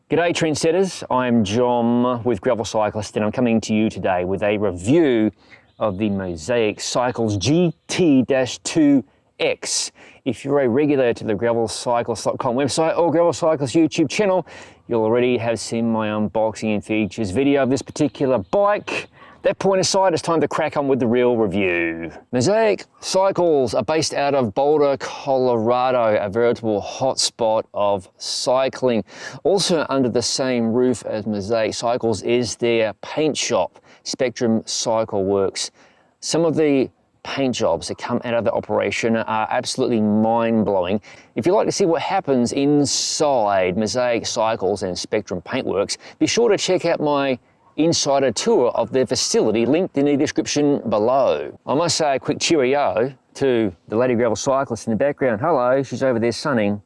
G'day trendsetters, I'm John with Gravel Cyclist and I'm coming to you today with a review of the Mosaic Cycles GT-2 X. If you're a regular to the gravelcyclist.com website or Gravel Cyclist YouTube channel, you'll already have seen my unboxing and features video of this particular bike. That point aside, it's time to crack on with the real review. Mosaic Cycles are based out of Boulder, Colorado, a veritable hotspot of cycling. Also under the same roof as Mosaic Cycles is their paint shop, Spectrum Cycle Works. Some of the paint jobs that come out of the operation are absolutely mind-blowing. If you'd like to see what happens inside Mosaic Cycles and Spectrum Paintworks, be sure to check out my insider tour of their facility linked in the description below. I must say a quick cheerio to the lady gravel cyclist in the background. Hello, she's over there sunning.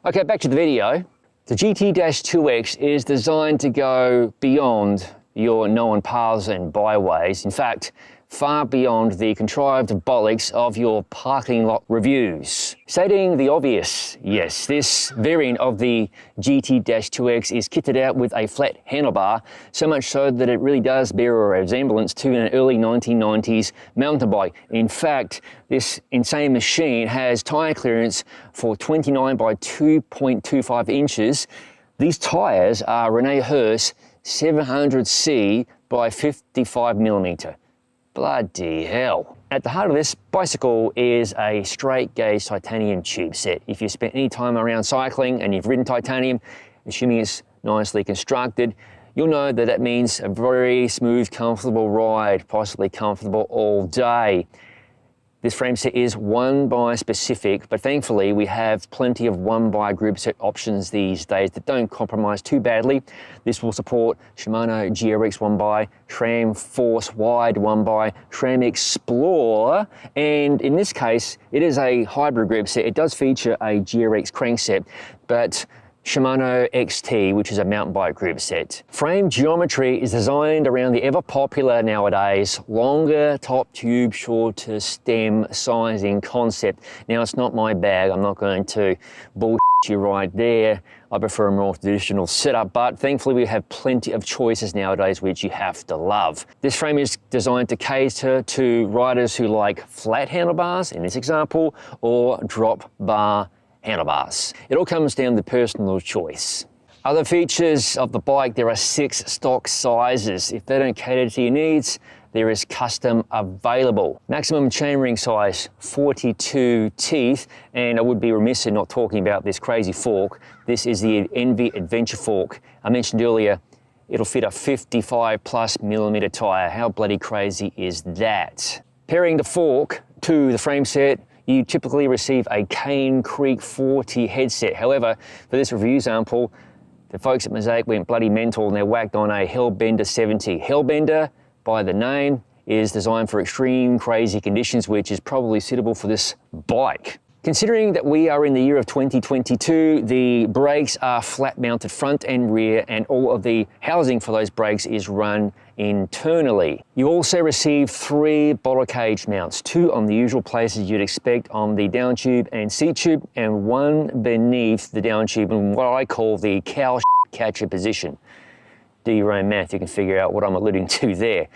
Okay, back to the video. The GT-2 X is designed to go beyond your known paths and byways. In fact, far beyond the contrived bollocks of your parking lot reviews. Stating the obvious, yes, this variant of the GT-2 X is kitted out with a flat handlebar, so much so that it really does bear a resemblance to an early 1990s mountain bike. In fact, this insane machine has tyre clearance for 29 by 2.25 inches. These tyres are Rene Hurst 700C by 55 millimeter. Bloody hell. At the heart of this bicycle is a straight gauge titanium tube set. If you spent any time around cycling and you've ridden titanium, assuming it's nicely constructed, you'll know that that means a very smooth, comfortable ride, possibly comfortable all day. This frame set is 1x specific, but thankfully we have plenty of 1x group set options these days that don't compromise too badly. This will support Shimano GRX 1x, SRAM Force Wide 1x, SRAM XPLR, and in this case, it is a hybrid group set. It does feature a GRX crankset, but Shimano XT, which is a mountain bike group set. Frame geometry is designed around the ever popular nowadays longer top tube, shorter stem sizing concept. Now it's not my bag, I'm not going to bullshit you right there. I prefer a more traditional setup, but thankfully we have plenty of choices nowadays which you have to love. This frame is designed to cater to riders who like flat handlebars, in this example, or drop bar handlebars. It all comes down to personal choice. Other features of the bike, there are 6 stock sizes. If they don't cater to your needs, there is custom available. Maximum chainring size, 42 teeth, and I would be remiss in not talking about this crazy fork. This is the Envy Adventure fork. I mentioned earlier, it'll fit a 55+ millimeter tire. How bloody crazy is that? Pairing the fork to the frame set, you typically receive a Cane Creek 40 headset. However, for this review example, the folks at Mosaic went bloody mental and they whacked on a Hellbender 70. Hellbender, by the name, is designed for extreme crazy conditions, which is probably suitable for this bike. Considering that we are in the year of 2022, the brakes are flat mounted front and rear, and all of the housing for those brakes is run internally. You also receive 3 bottle cage mounts, 2 on the usual places you'd expect on the down tube and seat tube, and 1 beneath the down tube in what I call the cow catcher position. Do your own math, you can figure out what I'm alluding to there.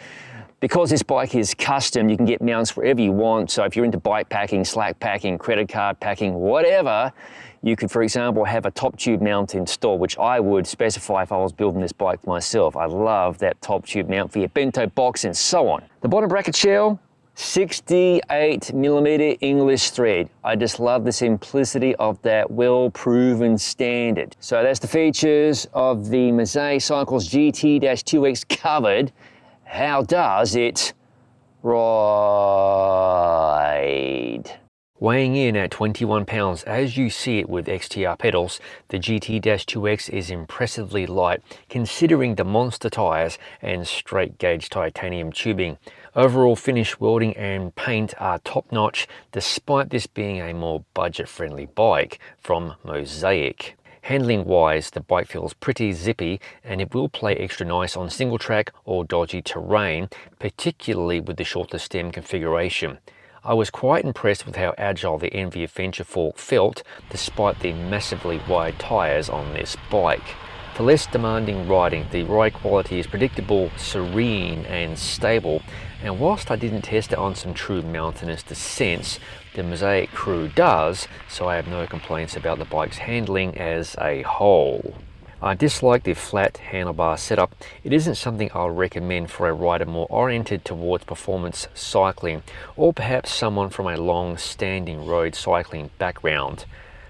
Because this bike is custom, you can get mounts wherever you want. So if you're into bike packing, slack packing, credit card packing, whatever, you could, for example, have a top tube mount installed, which I would specify if I was building this bike myself. I love that top tube mount for your bento box and so on. The bottom bracket shell, 68mm English thread. I just love the simplicity of that well-proven standard. So that's the features of the Mosaic Cycles GT-2 X covered. How does it ride? Weighing in at 21 pounds, as you see it with XTR pedals, the GT-2 X is impressively light considering the monster tyres and straight gauge titanium tubing. Overall finish, welding and paint are top notch despite this being a more budget friendly bike from Mosaic. Handling wise, the bike feels pretty zippy and it will play extra nice on single track or dodgy terrain, particularly with the shorter stem configuration. I was quite impressed with how agile the Envy Adventure fork felt despite the massively wide tyres on this bike. For less demanding riding, the ride quality is predictable, serene and stable, and whilst I didn't test it on some true mountainous descents, the Mosaic crew does, so I have no complaints about the bike's handling as a whole. I dislike the flat handlebar setup. It isn't something I'll recommend for a rider more oriented towards performance cycling, or perhaps someone from a long-standing road cycling background.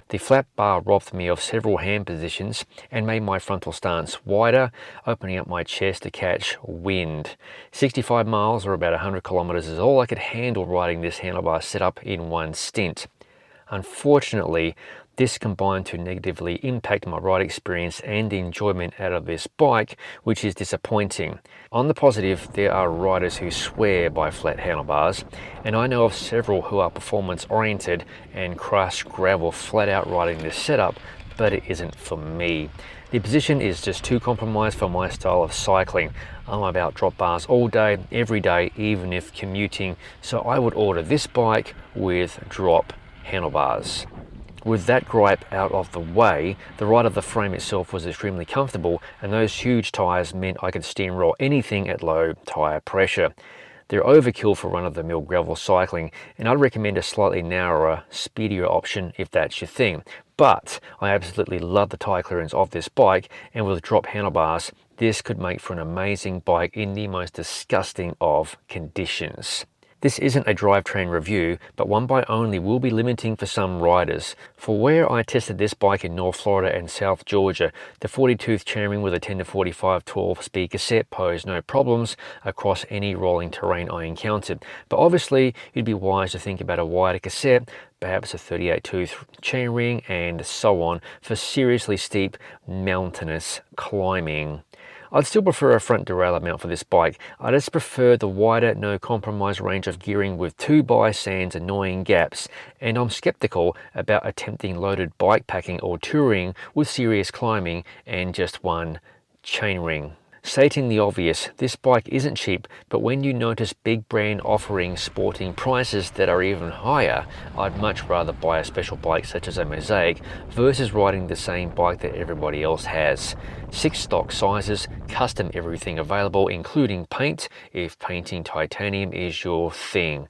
The flat bar robbed me of several hand positions and made my frontal stance wider, opening up my chest to catch wind. 65 miles or about 100 kilometers is all I could handle riding this handlebar setup in one stint. Unfortunately, this combined to negatively impact my ride experience and the enjoyment out of this bike, which is disappointing. On the positive, there are riders who swear by flat handlebars, and I know of several who are performance oriented and crush gravel flat out riding this setup, but it isn't for me. The position is just too compromised for my style of cycling. I'm about drop bars all day, every day, even if commuting, so I would order this bike with drop handlebars. With that gripe out of the way, the ride of the frame itself was extremely comfortable, and those huge tyres meant I could steamroll anything at low tyre pressure. They're overkill for run-of-the-mill gravel cycling, and I'd recommend a slightly narrower, speedier option if that's your thing. But I absolutely love the tyre clearance of this bike, and with drop handlebars, this could make for an amazing bike in the most disgusting of conditions. This isn't a drivetrain review, but one bike only will be limiting for some riders. For where I tested this bike in North Florida and South Georgia, the 40-tooth chainring with a 10-45 12-speed cassette posed no problems across any rolling terrain I encountered. But obviously, you'd be wise to think about a wider cassette, perhaps a 38-tooth chainring, and so on for seriously steep, mountainous climbing. I'd still prefer a front derailleur mount for this bike. I just prefer the wider, no compromise range of gearing with 2x sans annoying gaps, and I'm skeptical about attempting loaded bike packing or touring with serious climbing and just one chainring. Stating the obvious, this bike isn't cheap, but when you notice big brand offering sporting prices that are even higher, I'd much rather buy a special bike such as a Mosaic versus riding the same bike that everybody else has. 6 stock sizes, custom everything available, including paint if painting titanium is your thing.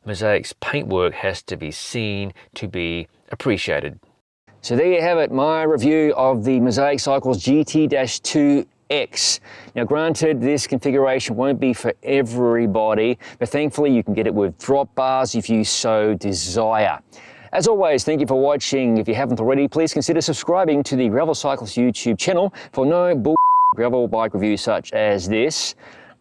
Mosaic's paintwork has to be seen to be appreciated. So there you have it, my review of the Mosaic Cycles GT-2 X. Now granted, this configuration won't be for everybody, but thankfully you can get it with drop bars if you so desire. As always, thank you for watching. If you haven't already, please consider subscribing to the Gravel Cyclist YouTube channel for no bull gravel bike reviews such as this,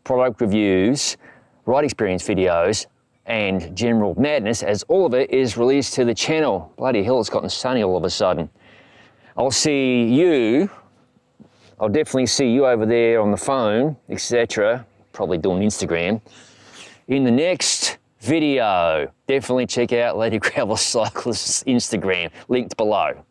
product reviews, ride experience videos, and general madness, as all of it is released to the channel. Bloody hell, it's gotten sunny all of a sudden. I'll definitely see you over there on the phone, etc. Probably doing Instagram. In the next video, definitely check out Lady Gravel Cyclist's Instagram, linked below.